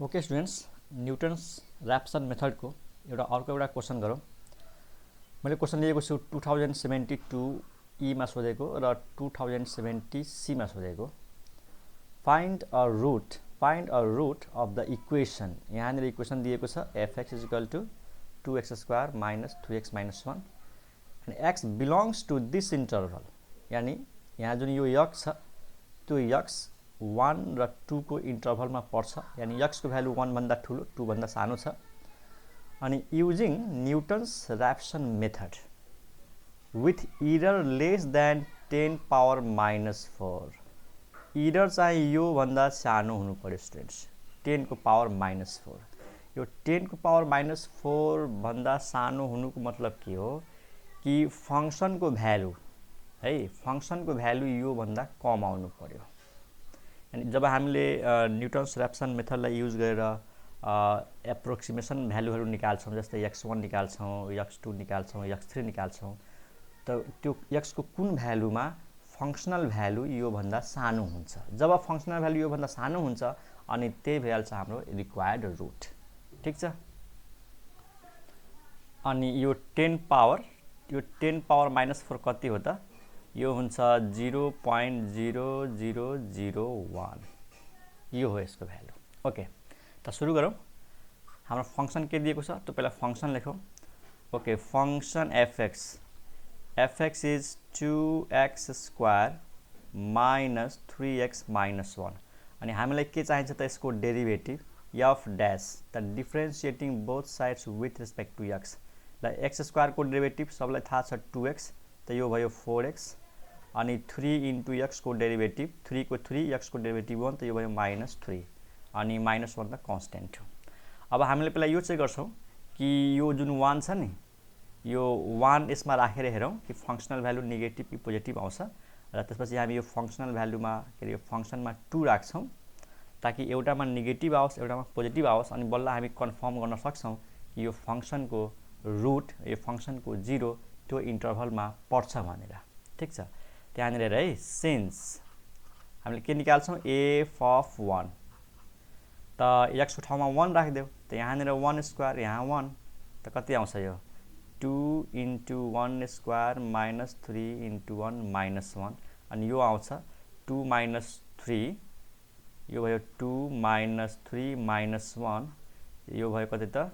Okay students, Newton's ऱ्याप्सन मेथडको अर्को एउटा question गरौँ। मैले क्वेसन लिएको छु 2072 ईमा सोधेको र 2070 सीमा सोधेको। Find a root of the equation. यहाँनिर इक्वेसन दिएको छ fx equal to 2x² minus 3x minus 1 and x belongs to this interval. यानि यहाँ जुन यो यक्स छ त्यो यक्स 1 र 2 को इन्टरभलमा पर्छ। यानि x को भ्यालु 1 भन्दा ठुलो 2 भन्दा सानो छ। अनि using Newton's Raphson method with error less than 10 power minus 4। Error चाहिँ यो भन्दा सानो हुनु पर्यो स्टुडेन्ट्स, 10 को पावर माइनस 4। यो 10 को पावर माइनस 4 भन्दा सानो हुनुको मतलब के हो कि फंक्सनको भ्यालु है, फंक्सनको भ्यालु यो भन्दा कम आउनु पर्यो। अनि जब हामीले न्युटन्स ऱ्याप्सन मेथडलाई युज गरेर एप्रोक्सिमेसन भ्यालुहरू निकाल्छौँ, जस्तै x1 निकाल्छौँ, x2 निकाल्छौँ, x3 निकाल्छौँ, त त्यो x को कुन भ्यालुमा फंक्सनल भ्यालु यो भन्दा सानो हुन्छ। जब फंक्सनल भ्यालु यो भन्दा सानो हुन्छ अनि त्यही भइहाल्छ हाम्रो रिक्वायर्ड रुट। ठीक छ। अनि यो 10 पावर माइनस 4 कति हो त? यो हुन्छ 0.0001। यो हो यसको भ्यालु। ओके, त सुरु गरौँ। हाम्रो फंक्सन के दिएको छ त्यो पहिला फंक्सन लेखौँ। Okay, function fx is 2x² minus 3x minus 1। अनि हामीलाई के चाहिन्छ त यसको derivative f dash, the differentiating both sides with respect to x। ल x² को डेरिभेटिभ सबलाई थाहा छ 2x, त यो भयो 4x। अनि 3 इन्टु x को डेरिभेटिभ 3 को 3, x को डेरिभेटिभ 1, त यो भयो माइनस 3। अनि माइनस 1 त कन्स्टेन्ट हो। अब हामीले पहिला यो चाहिँ गर्छौँ कि यो जुन 1 छ नि, यो 1 यसमा राखेर हेरौँ कि फंक्सनल भ्यालु नेगेटिभ कि पोजिटिभ आउँछ। र त्यसपछि हामी यो फंक्सनल भ्यालुमा के अरे यो फंक्सनमा 2 राख्छौँ ताकि एउटामा नेगेटिभ आओस् एउटामा पोजिटिभ आओस्। अनि बल्ल हामी कन्फर्म गर्न सक्छौँ कि यो फंक्सनको रुट, यो फंक्सनको 0 त्यो इन्टरभलमा पर्छ भनेर। ठीक छ। त्यहाँनिर हेर है, सिन्स हामीले के निकाल्छौँ f अफ 1, त x को ठाउँमा 1 राखिदेऊ, त यहाँनिर 1² यहाँ 1, त कति आउँछ यो 2 इन्टु 1² माइनस 3 इन्टु 1 माइनस 1। अनि यो आउँछ 2 माइनस 3, यो भयो 2 माइनस 3 माइनस 1, यो भयो कति त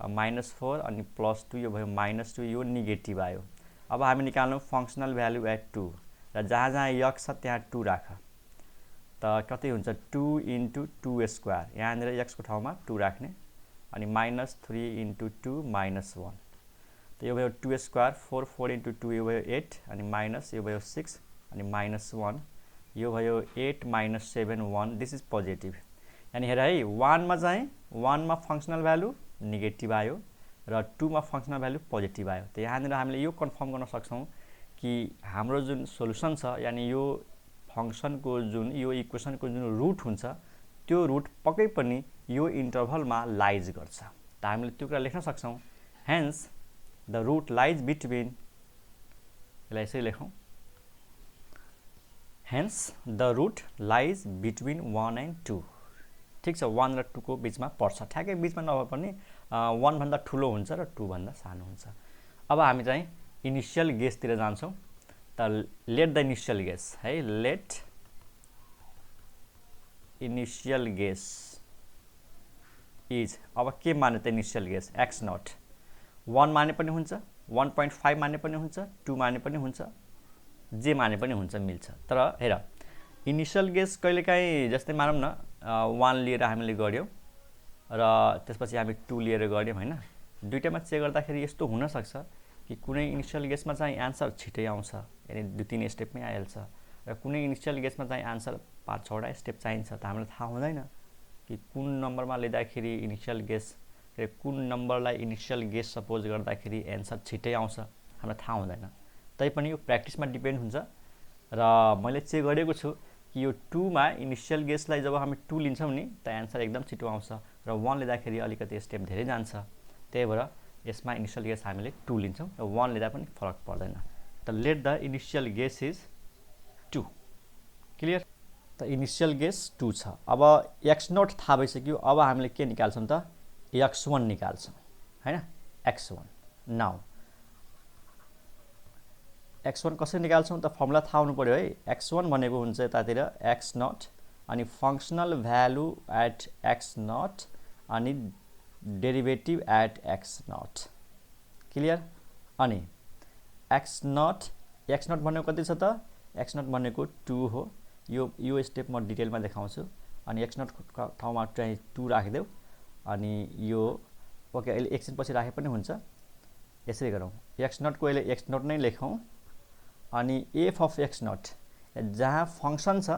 माइनस 4 अनि प्लस 2, यो भयो माइनस 2, यो नेगेटिभ आयो। अब हामी निकाल्नु फंक्सनल भ्यालु एट 2, र जहाँ जहाँ x छ त्यहाँ 2 राख, त कति हुन्छ 2 इन्टु 2²। यहाँनिर x को ठाउँमा 2 राख्ने। अनि माइनस 3 इन्टु 2 माइनस 1, त यो भयो 2² 4 4 इन्टु 2, यो भयो 8। अनि माइनस यो भयो 6 अनि माइनस 1, यो भयो 8 माइनस 7 1। This is positive. यानि हेर है, 1 मा चाहिँ 1 मा फंक्सनल भ्यालु नेगेटिभ आयो र 2 मा फंक्सनल भ्यालु पोजिटिभ आयो। त यहाँनिर हामीले यो कन्फर्म गर्न सक्छौँ कि हाम्रो जुन सोलुसन छ, यानि यो फंक्सनको जुन यो इक्वेसनको जुन रुट हुन्छ त्यो रुट पक्कै पनि यो इन्टरभलमा लाइज गर्छ। त हामीले त्यो कुरा लेख्न सक्छौँ। Hence the root lies between, यसलाई यसरी लेखौँ, hence the root lies between 1 and 2। ठीक छ, 1 र 2 को बिचमा पर्छ। ठ्याक्कै बिचमा नभए पनि 1 भन्दा ठुलो हुन्छ र 2 भन्दा सानो हुन्छ। अब हामी चाहिँ इनिशियल गेसतिर जान्छौँ। त लेट द इनिशियल गेस है, लेट इनिशियल गेस इज, अब के माने त इनिशियल गेस x0। 1 माने पनि हुन्छ, 1.5 माने पनि हुन्छ, 2 माने पनि हुन्छ, जे माने पनि हुन्छ, मिल्छ। तर हेर, इनिशियल गेस कहिलेकाहीँ जस्तै मानौँ न 1 लिएर हामीले गऱ्यौँ र त्यसपछि हामी 2 लिएर गऱ्यौँ होइन, दुईटामा चेक गर्दाखेरि यस्तो हुनसक्छ कि कुनै इनिशियल गेसमा चाहिँ एन्सर छिटै आउँछ, यानि 2-3 स्टेपमै आइहाल्छ, र कुनै इनिशियल गेसमा चाहिँ एन्सर 5-6वटा स्टेप चाहिन्छ। त हामीलाई थाहा हुँदैन कि कुन नम्बरमा लिँदाखेरि इनिशियल गेस, कुन नम्बरलाई इनिशियल गेस सपोज गर्दाखेरि एन्सर छिटै आउँछ, हामीलाई थाहा हुँदैन। तैपनि यो प्र्याक्टिसमा डिपेन्ड हुन्छ। र मैले चेक गरेको छु कि यो 2 मा इनिशियल गेसलाई जब हामी 2 लिन्छौँ नि त एन्सर एकदम छिटो आउँछ, र 1 लिँदाखेरि अलिकति स्टेप धेरै जान्छ। त्यही भएर यसमा इनिशियल गेस हामीले 2 लिन्छौँ, र 1 लिँदा पनि फरक पर्दैन। त let the initial guess is 2। Clear? त त इनिसियल गेस 2 छ। अब x0 थाहा भइसक्यो। अब हामीले के निकाल्छौँ त x1 निकाल्छौँ हैन x1। नाउ x1 कसरी निकाल्छौँ त फर्मुला थाहा हुनु पर्यो है। x1 भनेको हुन्छ यतातिर x0 अनि फंक्शनल भ्यालु एट x0 अनि डेरिभेटिभ एट x0 क्लियर। अनि x0 भनेको कति छ त x0 भनेको 2 हो। यो स्टेप म डिटेलमा देखाउँछु। अनि x0 को ठाउँमा चाहिँ 2 राखिदेऊ अनि यो ओके अहिले एकछिन पछि राखे पनि हुन्छ। यसरी गरौँ x0 को अहिले x0 नै लेखौँ अनि f अफ x0 जहाँ फंक्शन छ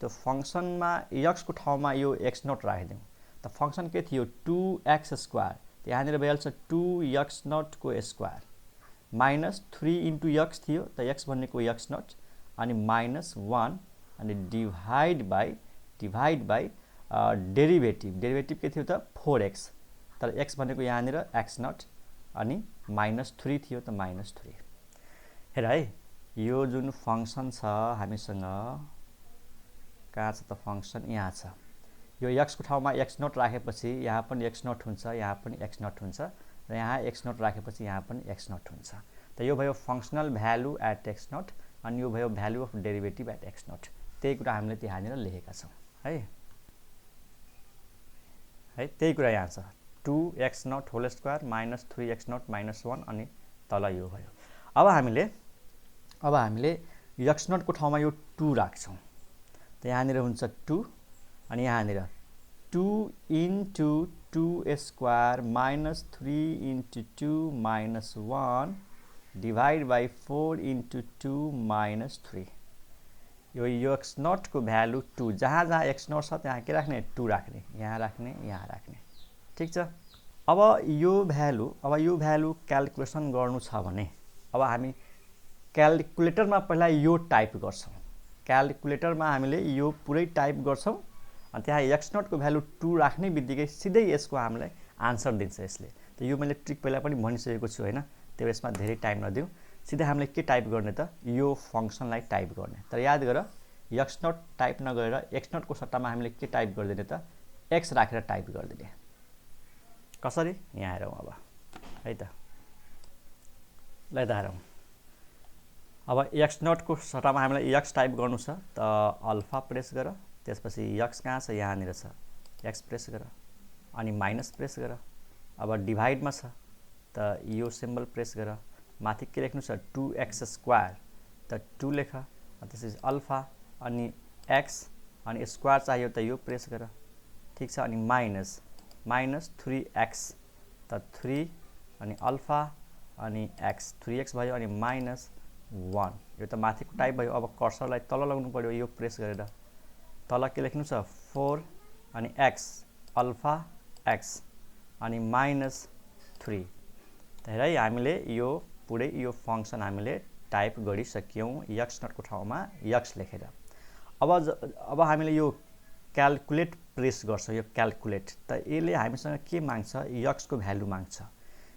त्यो फंक्शनमा x को ठाउँमा यो x0 राखिदिउँ। त फंक्शन के थियो 2x स्क्वायर यहाँनिर भइहाल्छ 2x0 को स्क्वायर माइनस 3 इन्टु x थियो त x भनेको x0 अनि माइनस 1 अनि डिभाइड बाई डेरिभेटिभ के थियो त 4x तर x भनेको यहाँनिर x0 अनि माइनस 3 थियो त माइनस 3। हेर है यो जुन फंक्शन छ हामीसँग कहाँ छ त फंक्शन यहाँ छ। यो x को ठाउँमा x0 राखेपछि यहाँ पनि x0 हुन्छ यहाँ पनि x0 हुन्छ र यहाँ x0 राखेपछि यहाँ पनि x0 हुन्छ। त यो भयो फंक्शनल भ्यालु एट x0 अनि यो भयो value of derivative at x0। त्यही कुरा हामीले त्यहाँनिर लेखेका छौँ है त्यही कुरा यहाँ छ 2x0 whole square minus 3x0 minus 1 अनि तल यो भयो। अब हामीले x0 को ठाउँमा यो 2 राख्छौँ त यहाँनिर हुन्छ 2 अनि यहाँनिर 2 into 2 square minus 3 into 2 minus 1 divide by 4 into 2 minus 3। यो x0 को भ्यालु 2 जहाँ x0 छ त्यहाँ के राख्ने 2 राख्ने यहाँ राख्ने ठीक छ। अब यो भ्यालु क्याल्कुलेसन गर्नु छ भने अब हामी क्याल्कुलेटरमा पहिला यो टाइप गर्छौँ। क्याल्कुलेटरमा हामीले यो पुरै टाइप गर्छौँ अनि त्यहाँ x0 को भ्यालु 2 राख्ने बित्तिकै सिधै यसको हामीलाई आन्सर दिन्छ यसले। त यो मैले ट्रिक पहिला पनि भनिसकेको छु हैन त्यो यसमा धेरै टाइम नदिउँ सिधै हामीले के टाइप गर्ने त यो फंक्शनलाई टाइप गर्ने। तर याद गर x0 टाइप नगरेर x0 को सट्टामा हामीले के टाइप गरिदिने त x राखेर टाइप गरिदिने। कसरी यहाँ हेरौँ अब है त ल यता हेरौँ। अब x0 को सट्टामा हामीलाई x टाइप गर्नु छ त अल्फा प्रेस गर त्यसपछि x कहाँ छ यहाँनिर छ x प्रेस गर अनि माइनस प्रेस गर। अब डिभाइडमा छ त यो सिम्बल प्रेस गर माथि के लेख्नु छ 2x स्क्वायर त 2 लेख त्यसपछि अल्फा अनि x अनि स्क्वायर चाहियो त यो प्रेस गर ठीक छ अनि माइनस 3x त 3 अनि अल्फा अनि x 3x भयो अनि माइनस 1 यो त माथिको टाइप भयो। अब कर्सरलाई तल लगाउनु पर्यो यो प्रेस गरेर तल के लेख्नु छ 4 अनि x अल्फा x अनि माइनस 3। त हेर है हामीले यो पुरै यो फंक्शन हामीले टाइप गरिसक्यौँ x0 को ठाउँमा x लेखेर। अब हामीले यो क्याल्कुलेट प्रेस गर्छौँ यो क्याल्कुलेट त यसले हामीसँग के माग्छ x को भ्यालु माग्छ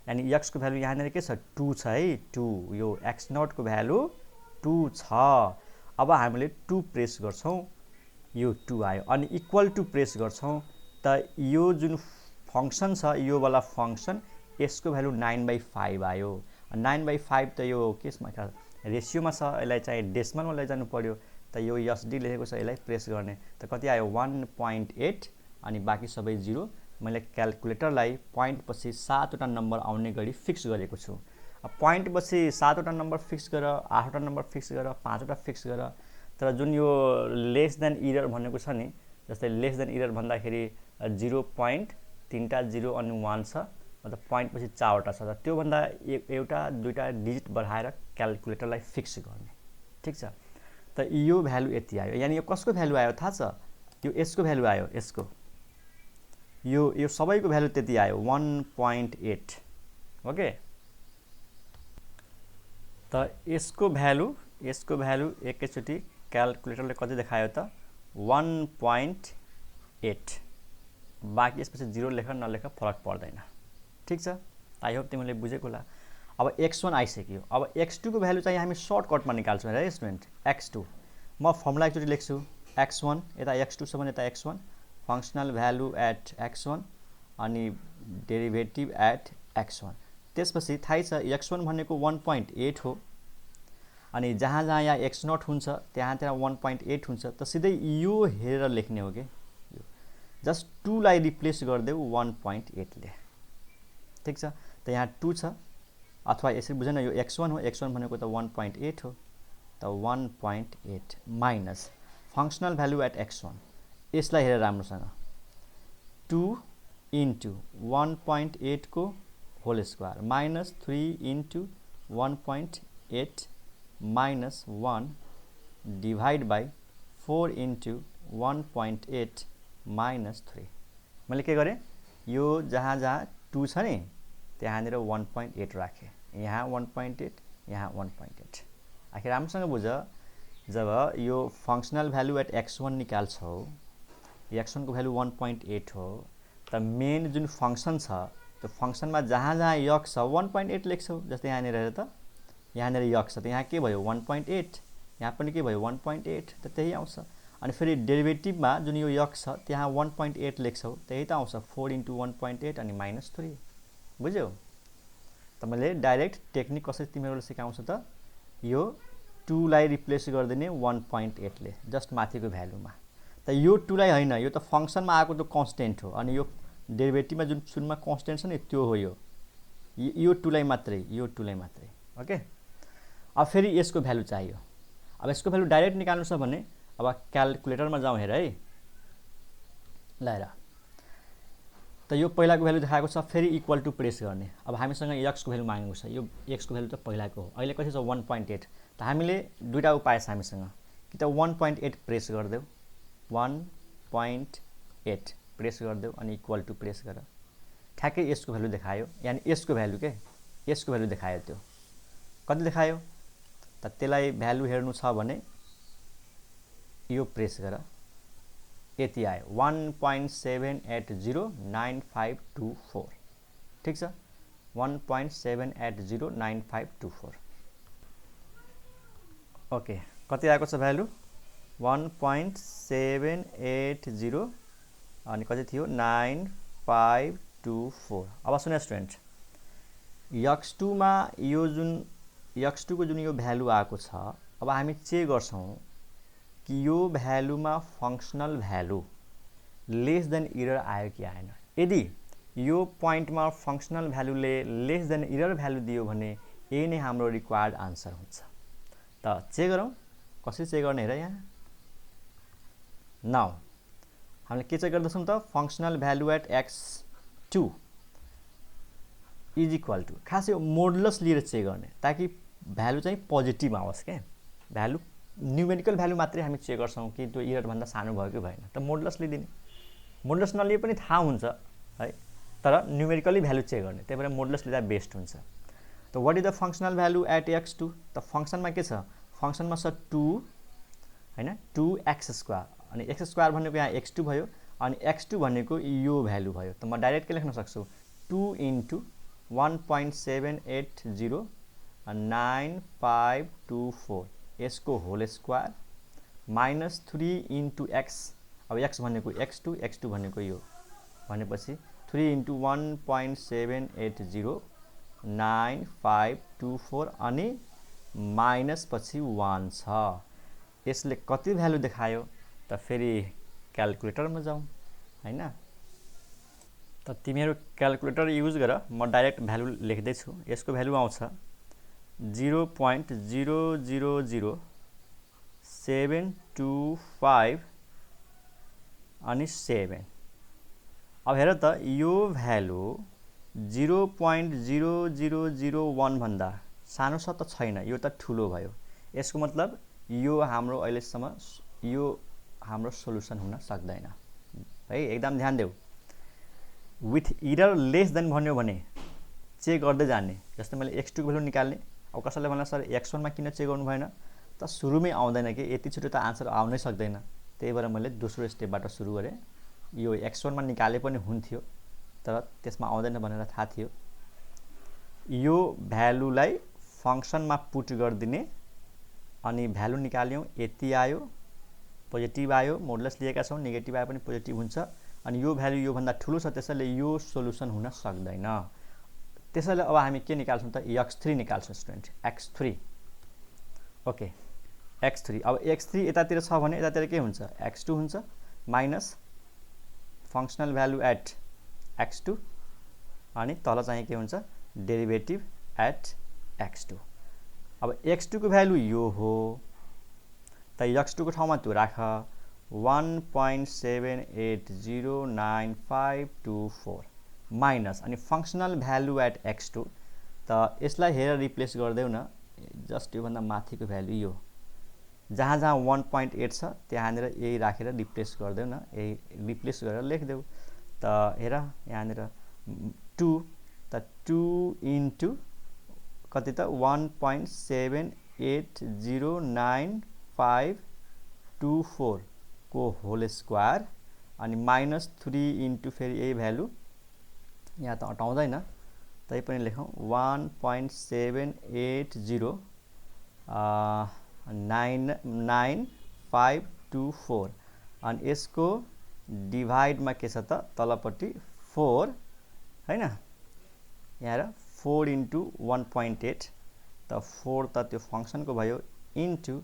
यानी x को भ्यालु यहाँनिर के छ 2 छ है 2 यो x0 को भ्यालु 2 छ। अब हामीले 2 प्रेस गर्छौँ यो 2 आयो अनि इक्वल टु प्रेस गर्छौँ त यो जुन फंक्शन छ यो वाला फंक्शन यसको भ्यालु 9/5 आयो। 9/5 त यो केसमा रेसियोमा छ यसलाई चाहिँ डेसिमलमा लैजानु पर्यो त यो एसडी लेखेको छ यसलाई प्रेस गर्ने त कति आयो 1.8 अनि बाँकी सबै 0। मैले क्याल्कुलेटरलाई पोइन्ट पछि 7 वटा नम्बर आउने गरी फिक्स गरेको छु। अब पोइन्ट पछि 7 वटा नम्बर फिक्स गर 8 वटा नम्बर फिक्स गर 5 वटा फिक्स गर तर जुन यो लेस देन इरर भनेको छ नि जस्तै लेस देन इरर भन्दाखेरि 0.3टा 0 अनि 1 छ मतलब पोइन्ट पछि 4 वटा छ त त्यो भन्दा एउटा दुईटा डिजिट बढाएर क्याल्कुलेटरलाई फिक्स गर्ने ठीक छ। त यो भ्यालु यति आयो यानी यो कसको भ्यालु आयो थाहा छ यो यसको भ्यालु आयो यसको यो सबैको भ्यालु त्यति आयो 1.8 ओके। त यसको भ्यालु एकैचोटि क्याल्कुलेटरले कति देखायो त 1.8 बाँकी यसपछि 0 लेख नलेख फरक पर्दैन ठीक छ। आई होप तिमीले बुझेको होला। अब x1 आइसक्यो। अब x2 को भ्यालु चाहिँ हामी सर्टकटमा निकाल्छौँ है स्टुडेन्ट। x2 म फर्मुला एकचोटि लेख्छु x1 यता x2 छ भने यता x1 functional value at x1 अनि डेरिभेटिभ एट x1 त्यसपछि थाहै छ x1 भनेको 1.8 हो अनि जहाँ जहाँ यहाँ x0 हुन्छ त्यहाँ त्यहाँ 1.8 हुन्छ त सिधै यो हेरेर लेख्ने हो के जस्ट 2 लाई रिप्लेस गर्देऊ 1.8 ले ठीक छ त यहाँ 2 छ अथवा यसरी बुझ्न यो x1 हो x1 भनेको त 1.8 हो त 1.8 minus functional value at x1 यसलाई हेरेर राम्रोसँग 2 इन्टु 1.8 को whole square minus 3 into 1.8 minus 1 divide by 4 into 1.8 minus 3 मैले के गरेँ यो जहाँ जहाँ 2 छ नि त्यहाँनिर 1.8 राखेँ यहाँ 1.8 यहाँ 1.8 आखिर राम्रोसँग बुझ जब यो functional value at x1 निकाल्छौ x1 को भ्यालु 1.8 हो त मेन जुन फंक्शन छ त्यो फंक्शनमा जहाँ जहाँ x छ 1.8 लेख्छौ जस्तै यहाँनिर हेर त यहाँनिर x छ त यहाँ के भयो 1.8 यहाँ पनि के भयो 1.8 त त्यही आउँछ अनि फेरि डेरिभेटिभमा जुन यो x छ त्यहाँ 1.8 लेख्छौ त्यही त आउँछ 4 इन्टु 1.8 अनि माइनस 3 बुझ्यौ त मैले डाइरेक्ट टेक्निक कसरी तिमीहरुले सिकाउँछु त यो 2 लाई रिप्लेस गर्दिने 1.8 ले जस्ट माथिको भ्यालुमा त यो 2 लाई हैन यो त फंक्शनमा आएको त कन्स्टेन्ट हो अनि यो डेरिभेटिभमा जुन सुरुमा कन्स्टेन्ट छ नि त्यो हो यो 2 लाई मात्रै ओके अब फेरि यसको भ्यालु चाहियो अब यसको भ्यालु डाइरेक्ट निकाल्नु छ भने अब क्याल्कुलेटरमा जाउँ हेर है ल हेर त यो पहिलाको भ्यालु देखाएको छ फेरि इक्वल टु प्रेस गर्ने अब हामीसँग x को भ्यालु मागेको छ यो x को भ्यालु त पहिलाको हो अहिले कति छ 1.8 त हामीले दुईटा उपाय छ हामीसँग कि त 1.8 प्रेस गर्देऊ 1.8 प्रेस गर्देऊ अनि इक्वल टु प्रेस गर ठ्याक्कै यसको भ्यालु देखायो यानी यसको भ्यालु के यसको भ्यालु देखायो त्यो कति देखायो त त्यसलाई भ्यालु हेर्नु छ भने यो प्रेस गर यति आयो 1.7809524 ठीक छ 1.7809524 ओके कति आएको छ भ्यालु 1.780 अनि कति थियो 9524 अब सुन स्टुडेन्ट x2 मा यो जुन x2 को जुन यो भ्यालु आएको छ अब हामी चेक गर्छौं कि यो भ्यालुमा functional value less than error आयो कि आएन यदि यो पोइन्टमा फंक्शनल भ्यालुले लेस देन एरर भ्यालु दियो भने यही नै हाम्रो रिक्वायर्ड आन्सर हुन्छ त चेक गरौँ कसरी चेक गर्ने हेर यहाँ नाउ हामीले के चेक गर्दैछौं त functional value at x2 is equal to खास यो मोडुलस लिएर चेक गर्ने ताकि भ्यालु चाहिँ पोजिटिभ आओस् के भ्यालु न्यूमेरिकल भ्यालु मात्रै हामी चेक गर्छौं कि त्यो एरर भन्दा सानो भयो कि भएन त मोडुलस लिदिने मोडुलस नलिए पनि थाहा हुन्छ है तर न्यूमेरिकली भ्यालु चेक गर्ने त्यही भएर मोडुलस लिदा बेस्ट हुन्छ त what is the functional value at x2 त फंक्शनमा के छ फंक्शनमा छ 2 हैन 2x² अनि x² भनेको यहाँ x2 भयो अनि x2 भनेको यो भ्यालु भयो त म डाइरेक्ट के लेख्न सक्छु 2 इन्टु 1.78092524 यसको whole square minus 3 into x अब x भनेको x2 भनेको यो भनेपछि 3 इन्टु 1.7809524 अनि माइनस पछि 1 छ यसले कति भ्यालु देखायो त फेरि क्याल्कुलेटरमा जाउँ हैन त तिमीहरु क्याल्कुलेटर युज गर म डाइरेक्ट भ्यालु लेख्दै छु यसको भ्यालु आउँछ 0.00725 अनि 7 अब हेर त यो भ्यालु 0.0001 भन्दा सानो छ त छैन यो त ठुलो भयो यसको मतलब यो हाम्रो अहिलेसम्म यो हाम्रो सोलुसन हुन सक्दैन है एकदम ध्यान देऊ विथ एरर लेस देन भन्यो भने चेक गर्दै जाने जस्तै मैले x2 को भ्यालु निकाल्ने अब कसैले भन्ला सर x1 मा किन चेक गर्नु भएन त सुरुमै आउँदैन के यति छिटो त आन्सर आउनै सक्दैन त्यही भएर मैले दोस्रो स्टेपबाट सुरु गरे यो x1 मा निकाले पनि हुन्थ्यो तर त्यसमा आउँदैन भनेर थाहा थियो यो भ्यालुलाई फंक्शनमा पुट गर्दिने अनि भ्यालु निकाल्यौं यति आयो पोजिटिभ आयो, मोडुलस लिएका छौँ, नेगेटिभ आयो पनि पोजिटिभ हुन्छ अनि यो भ्यालु योभन्दा ठुलो छ त्यसैले यो सोल्युसन हुन सक्दैन। त्यसैले अब हामी के निकाल्छौँ त x3 निकाल्छौँ स्टुडेन्ट, x3। ओके x3, अब x3 यतातिर छ भने यतातिर के हुन्छ x2 हुन्छ minus functional value at x2 अनि तल चाहिँ के हुन्छ डेरिभेटिभ एट x2। अब x2 को भ्यालु यो हो त x2 को ठाउँमा त्यो राख 1.78095524 माइनस अनि फङ्सनल भ्यालु एट x2 त यसलाई हेरेर रिप्लेस गरिदेऊ न, जस्ट योभन्दा माथिको भ्यालु यो जहाँ जहाँ 1.8 छ त्यहाँनिर यही राखेर रिप्लेस गरिदेऊ न, यही रिप्लेस गरेर लेखिदेऊ। त हेर यहाँनिर 2 त 2 इन्टु कति त 1.78095524 को होल स्क्वायर अनि माइनस 3 इन्टु फेरि यही भ्यालु यहाँ त अटाउँदैन तै पनि लेखौँ 1.78099524 अनि यसको डिभाइडमा के छ त तलपट्टि 4 हैन, यहाँ 4 इन्टु 1.8 त 4 त त्यो फङ्सनको भयो इन्टु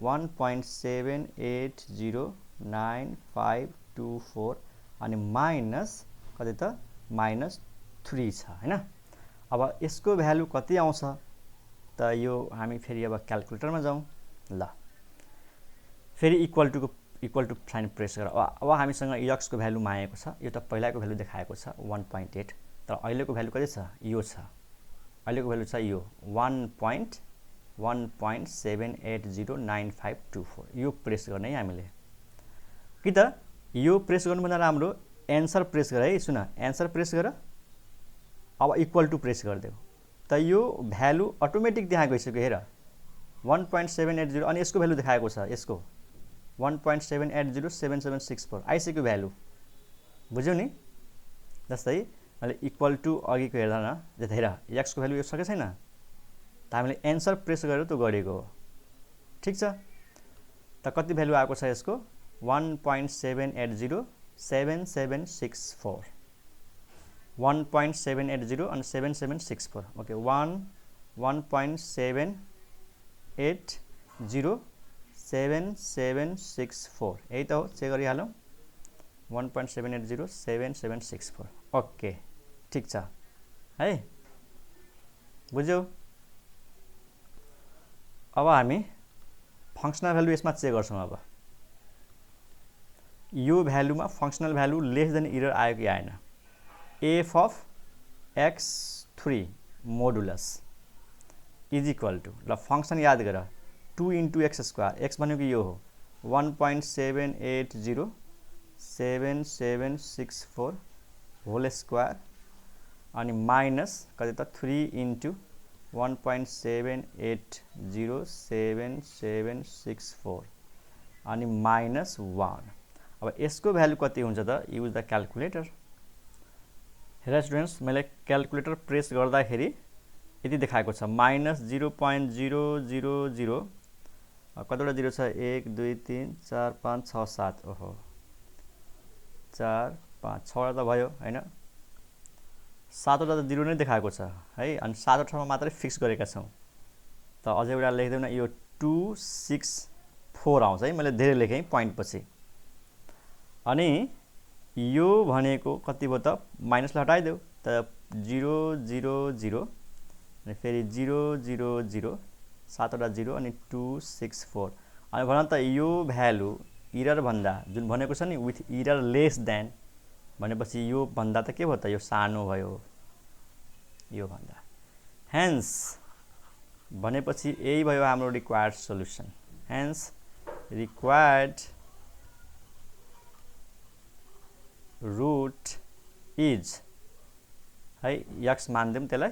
1.78095524 अनि माइनस कति त माइनस 3 छ हैन। अब यसको भ्यालु कति आउँछ त यो हामी फेरि अब क्याल्कुलेटरमा जाउँ ल, फेरि इक्वल टु साइन प्रेस गर। अब हामीसँग x को भ्यालु मागेको छ, यो त पहिलाको भ्यालु देखाएको छ 1.8 तर अहिलेको भ्यालु कति छ यो छ, अहिलेको भ्यालु छ यो 1.78095524 यो प्रेस गर्ने है हामीले कि त यो प्रेस गर्नुभन्दा राम्रो एन्सर प्रेस गर है। सुन एन्सर प्रेस गर, अब इक्वल टु प्रेस गरिदेऊ त यो भ्यालु अटोमेटिक त्यहाँ गइसक्यो हेर 1.780 अनि यसको भ्यालु देखाएको छ, यसको 1.78077764 आइसक्यो भ्यालु, बुझ्यौ नि। जस्तै मैले इक्वल टु अघिको हेर्दा न जस्तै हेर x को भ्यालु यो सके छैन त हामीले एन्सर प्रेस गरेर त्यो गरेको हो, ठिक छ। त कति भ्यालु आएको छ यसको 1.78077764 1.780 अनि 7764 ओके 1.7807764 यही त हो, चेक गरिहालौँ 1.7807764 ओके ठिक छ है, बुझ्यौ। अब हामी फङ्सनल भ्यालु यसमा चेक गर्छौँ। अब यो भ्यालुमा functional value less than error आयो कि आएन, F of x3 modulus is equal to ल फङ्सन याद गर 2 इन्टु एक्स स्क्वायर, एक्स भनेको यो हो 1.78077764 होल स्क्वायर अनि माइनस कति त 3 इन्टु 1.78077764 अनि माइनस 1। अब यसको भ्यालु कति हुन्छ त युज द क्याल्कुलेटर। हेर स्टुडेन्ट्स मैले क्याल्कुलेटर प्रेस गर्दाखेरि यति देखाएको छ माइनस 0.000 कतिवटा जिरो छ 1 2 3 4 5 6 7 ओहो 4 5 6 त भयो हैन, 7वटा त जिरो नै देखाएको छ है अनि 7वटा ठाउँमा मात्रै फिक्स गरेका छौँ। त अझै एउटा लेखिदेऊ न यो 264 आउँछ है, मैले धेरै लेखेँ पोइन्ट पछि। अनि यो भनेको कति भयो त माइनसलाई हटाइदेऊ त 0 0 0 अनि फेरि 0 0 0 7वटा 0 अनि 264 अनि भन त यो भ्यालु इरर भन्दा जुन भनेको छ नि विथ इरर लेस देन भनेपछि यो भन्दा त के भयो त यो सानो भयो यो भन्दा, हेन्स भनेपछि यही भयो हाम्रो required solution. Hence required root is है x मानिदिउँ त्यसलाई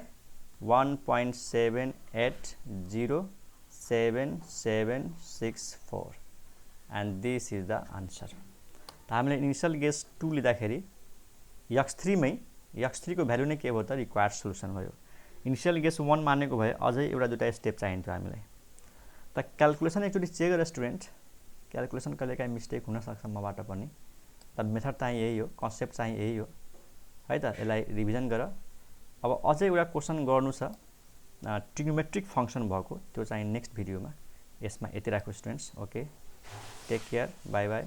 1.78077764 and this is the answer. त हामीले इनिसियल गेस 2 लिँदाखेरि x3 को भ्यालु नै के भयो त रिक्वायर्ड सोल्युसन भयो। इनिसियल गेस 1 मानेको भए अझै एउटा दुईटा स्टेप चाहिन्थ्यो हामीलाई। त क्याल्कुलेसन एकचोटि चेक गर स्टुडेन्ट, क्यालकुलेसन कहिलेकाहीँ मिस्टेक हुनसक्छ मबाट पनि, त मेथड चाहिँ यही हो, कन्सेप्ट चाहिँ यही हो है त। यसलाई रिभिजन गर। अब अझै एउटा क्वेसन गर्नु छ ट्रिग्नोमेट्रिक फङ्सन भएको, त्यो चाहिँ नेक्स्ट भिडियोमा। यसमा यति राख्छु students. Okay, take care, bye by.